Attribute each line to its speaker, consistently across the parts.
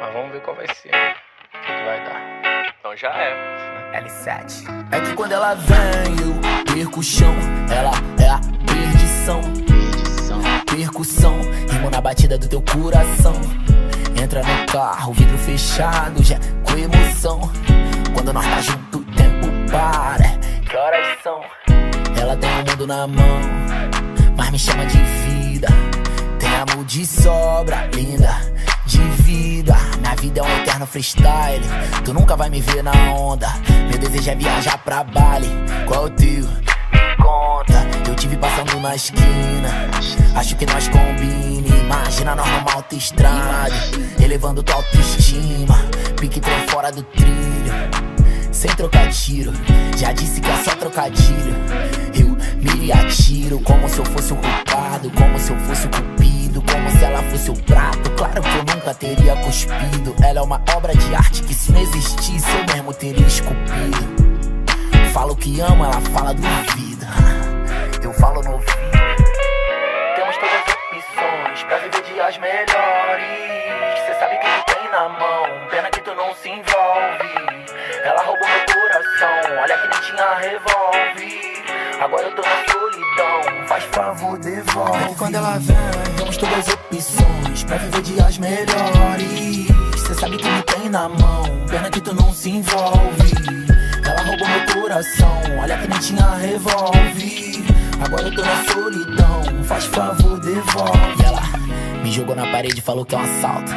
Speaker 1: Mas vamos ver qual vai ser, né? O que vai dar. Então já é.
Speaker 2: L7. É que quando ela vem, eu perco o chão. Ela é a perdição. Percussão, rimo na batida do teu coração. Entra no carro, vidro fechado, já com emoção. Quando nós tá junto, o tempo para. Que horas são? Ela tem o mundo na mão, mas me chama de vida. Tem amor de sobra, linda, de vida. Minha vida é um eterno freestyle. Tu nunca vai me ver na onda. Meu desejo é viajar pra Bali. Qual é o teu? Me conta. Eu tive passando na esquina. Acho que nós combina. Imagina nós numa autoestrada, elevando tua autoestima. Pique trem fora do trilho, sem trocar tiro. Já disse que é só trocadilho. Eu miro e atiro, como se eu fosse o culpado, como se eu fosse o cupido, como se ela fosse o prato. Claro que eu nunca teria cuspido. Ela é uma obra de arte que, se não existisse, eu mesmo teria esculpido. Falo que amo, ela fala duvida. Eu falo no ouvido. Temos todas as opções pra viver dias melhores. Cê sabe que me tem na mão, pena que tu não se envolve. Ela roubou meu coração, olha que nem tinha revólver. Agora eu tô na solidão, faz favor, devolve. É que quando ela vem, temos todas as opções pra viver dias melhores. Cê sabe que me tem na mão, pena que tu não se envolve. Ela roubou meu coração, olha que nem tinha revólver. Agora eu tô na solidão, faz favor, devolve. Ela me jogou na parede e falou que é um assalto.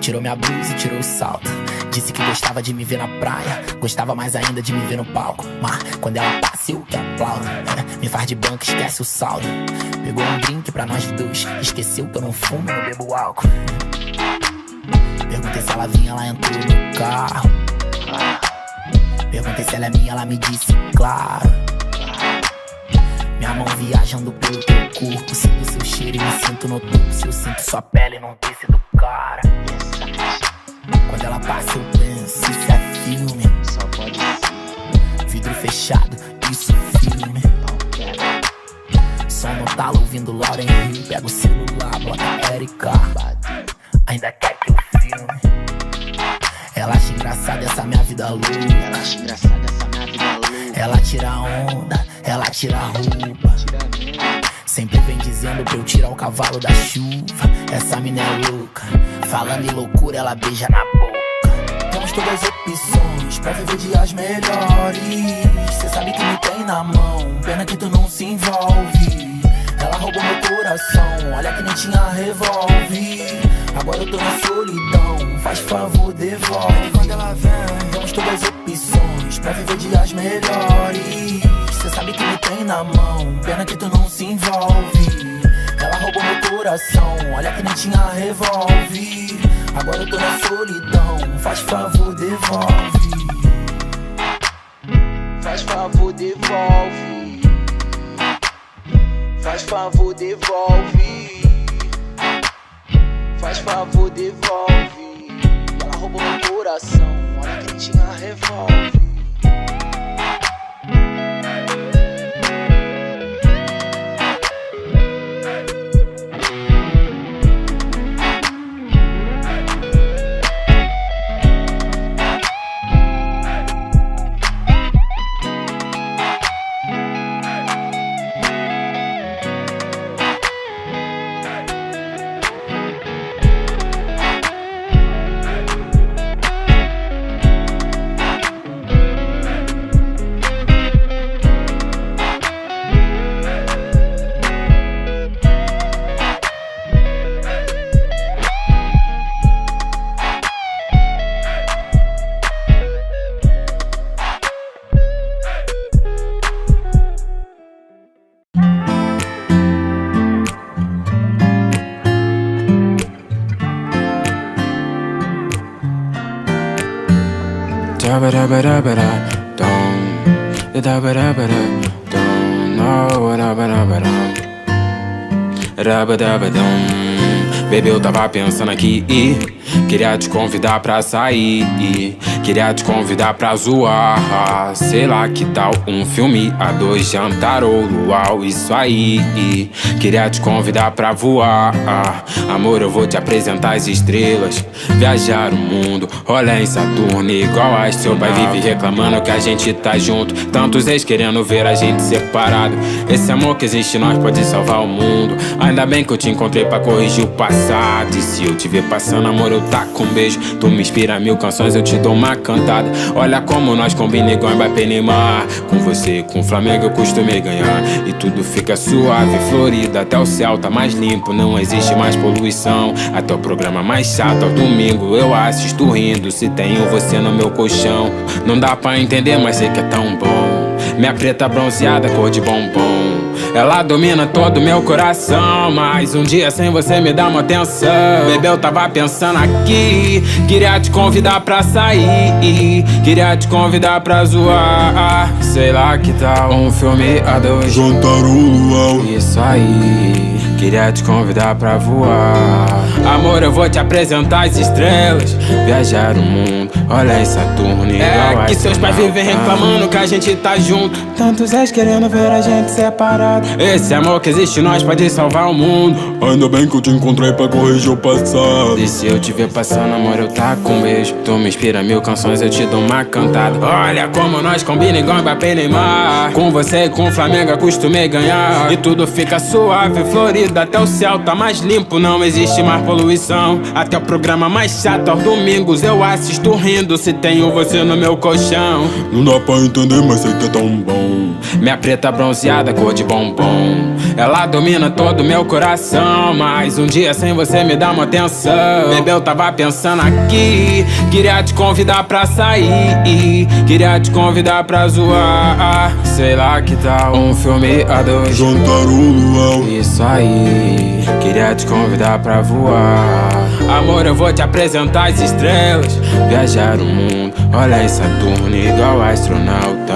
Speaker 2: Tirou minha blusa e tirou o salto. Disse que gostava de me ver na praia, gostava mais ainda de me ver no palco. Mas quando ela passa eu que aplaudo. Me faz de banco, esquece o saldo. Pegou um drink pra nós dois, esqueceu que eu não fumo e não bebo álcool. Perguntei se ela vinha, ela entrou no carro. Perguntei se ela é minha, ela me disse claro. Minha mão viajando pelo teu corpo, sinto seu cheiro e me sinto no topo. Se eu sinto sua pele num tecido cara. Quando ela passa eu penso, isso é filme.
Speaker 3: Só pode ser.
Speaker 2: Vidro fechado, isso é filme. Som no talo, ouvindo Lauren Hill. Pega o celular, bota Erika. Ainda quer que eu filme. Ela acha engraçada essa minha vida louca.
Speaker 3: Ela acha engraçada essa minha vida louca.
Speaker 2: Ela tira onda, ela tira a roupa. Sempre vem dizendo pra eu tirar o cavalo da chuva. Essa mina é louca, falando em loucura ela beija na boca. Temos todas as opções pra viver dias melhores. Cê sabe que me tem na mão, pena que tu não se envolve. Ela roubou meu coração, olha que nem tinha revólver. Agora eu tô na solidão, faz favor, devolve. Quando ela vem, temos todas as opções pra viver dias melhores. Cê sabe que me tem na mão, pena que tu não se envolve. Ela roubou meu coração, olha que nem tinha revólver. Agora eu tô na solidão, faz favor, devolve.
Speaker 3: Faz favor, devolve. Faz favor, devolve. Faz favor, devolve. Ela roubou meu coração, olha quem tinha revólver.
Speaker 4: Baby, eu tava pensando aqui e queria te convidar pra sair. queria te convidar pra zoar. Sei lá que tal um filme a dois, jantar ou luau. Isso aí, queria te convidar pra voar. Amor, eu vou te apresentar as estrelas, viajar o mundo, olhar em Saturno igual a seu pai vive reclamando que a gente tá junto. Tantos ex querendo ver a gente separado. Esse amor que existe em nós pode salvar o mundo. Ainda bem que eu te encontrei pra corrigir o passado. E se eu te ver passando, amor, eu taco um beijo. Tu me inspira 1000 canções, eu te dou uma cantada. Olha como nós combina igual Mbappé e Neymar. Com você, com o Flamengo eu costumei ganhar. E tudo fica suave, florido. Até o céu tá mais limpo, não existe mais poluição. Até o programa mais chato, ao domingo eu assisto rindo. Se tenho você no meu colchão, não dá pra entender, mas sei que é tão bom. Minha preta bronzeada, cor de bombom, ela domina todo meu coração. Mas um dia sem você me dá uma atenção. Bebê, eu tava pensando aqui, queria te convidar pra sair, queria te convidar pra zoar. Sei lá que tal um filme a dois,
Speaker 5: jantar ou luau.
Speaker 4: Isso aí, queria te convidar pra voar. Amor, eu vou te apresentar as estrelas, viajar o mundo, olha em Saturno igual que seus pais vivem reclamando que a gente tá junto. Tantos ex querendo ver a gente separado. Esse amor que existe em nós pode salvar o mundo.
Speaker 5: Ainda bem que eu te encontrei pra corrigir o passado.
Speaker 4: E se eu te ver passando, amor, eu taco um beijo. Tu me inspira 1000 canções, eu te dou uma cantada. Olha como nós combina igual Mbappé e Neymar. Com você e com o Flamengo eu costumei ganhar. E tudo fica suave, florido. Até o céu tá mais limpo, não existe mais poluição. Até o programa mais chato, aos domingos eu assisto rindo. Se tenho você no meu colchão,
Speaker 5: não dá pra entender, mas sei que é tão bom.
Speaker 4: Minha preta bronzeada, cor de bombom, ela domina todo meu coração. Mas um dia sem você me dá uma atenção. Bebê, eu tava pensando aqui, queria te convidar pra sair, queria te convidar pra zoar. Sei lá que tal um filme a dois,
Speaker 5: jantar ou luau.
Speaker 4: Isso aí, queria te convidar pra voar. Amor, eu vou te apresentar as estrelas, viajar o mundo, olha em Saturno igual astronauta.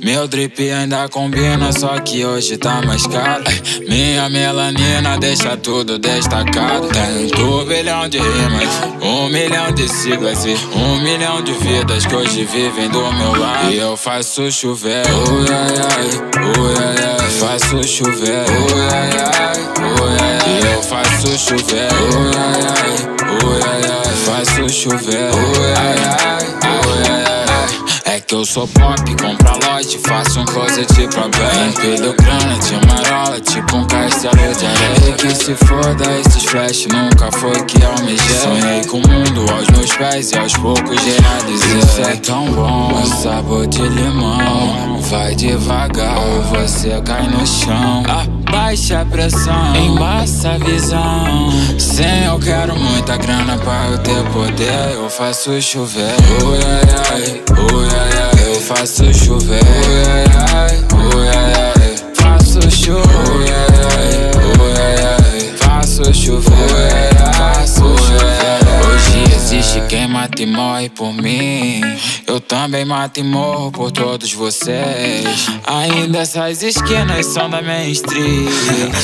Speaker 4: Meu drip ainda combina, só que hoje tá mais caro. Minha melanina deixa tudo destacado. Tenho 1 bilhão de rimas, 1 milhão de siglas e 1 milhão de vidas que hoje vivem do meu lado. E eu faço chover, ui ai ai, ui ai ai. Faço chover, ui ai ai, ui ai ai. E eu faço chover, ui ai ai, ui ai ai. Faço chover, ui ai ai, ui ai ai. É que eu sou pop, compro a lote, faço um closet pra bem. Empilho grana de marola, tipo um castelo de areia. E que se foda, esses flash nunca foi que almejei. Sonhei com o mundo aos meus pés e aos poucos realizei. Isso é tão bom, o sabor de limão. Vai devagar ou você cai no chão. Baixa a pressão, embaça a visão. Sim, eu quero muita grana pra eu ter poder. Eu faço chover, ui ai ai, ui ai ai. Eu faço chover, ui ai ai, ui ai ai. Faço chover, ui ai ai, ui ai ai. Faço chover, ui ai ai, faço chover. Hoje existe quem mata e morre por mim. Eu também mato e morro por todos vocês. Ainda essas esquinas são da minha street.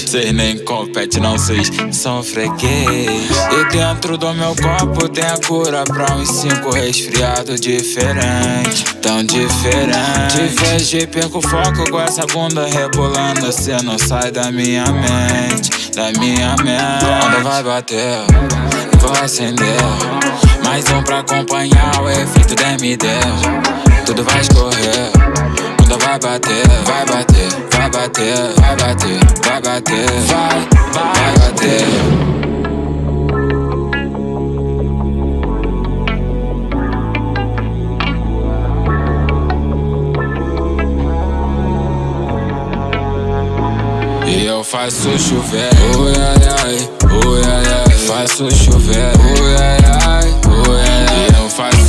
Speaker 4: Cês nem competem, não, cês são freguês. E dentro do meu copo tem a cura pra uns 5 resfriados diferentes. Tão diferente. Te vejo e perco foco com essa bunda rebolando. Cê não sai da minha mente, da minha mente. Onda vai bater, vou acender. Mais um pra acompanhar o efeito da MD. Tudo vai escorrer, quando vai bater, vai bater, vai bater, vai bater, vai bater, vai bater. E eu faço chover, ui ai ai, ui ai ai. faço chover. Ui, ai, ai, ui, ai, ai. Eu faço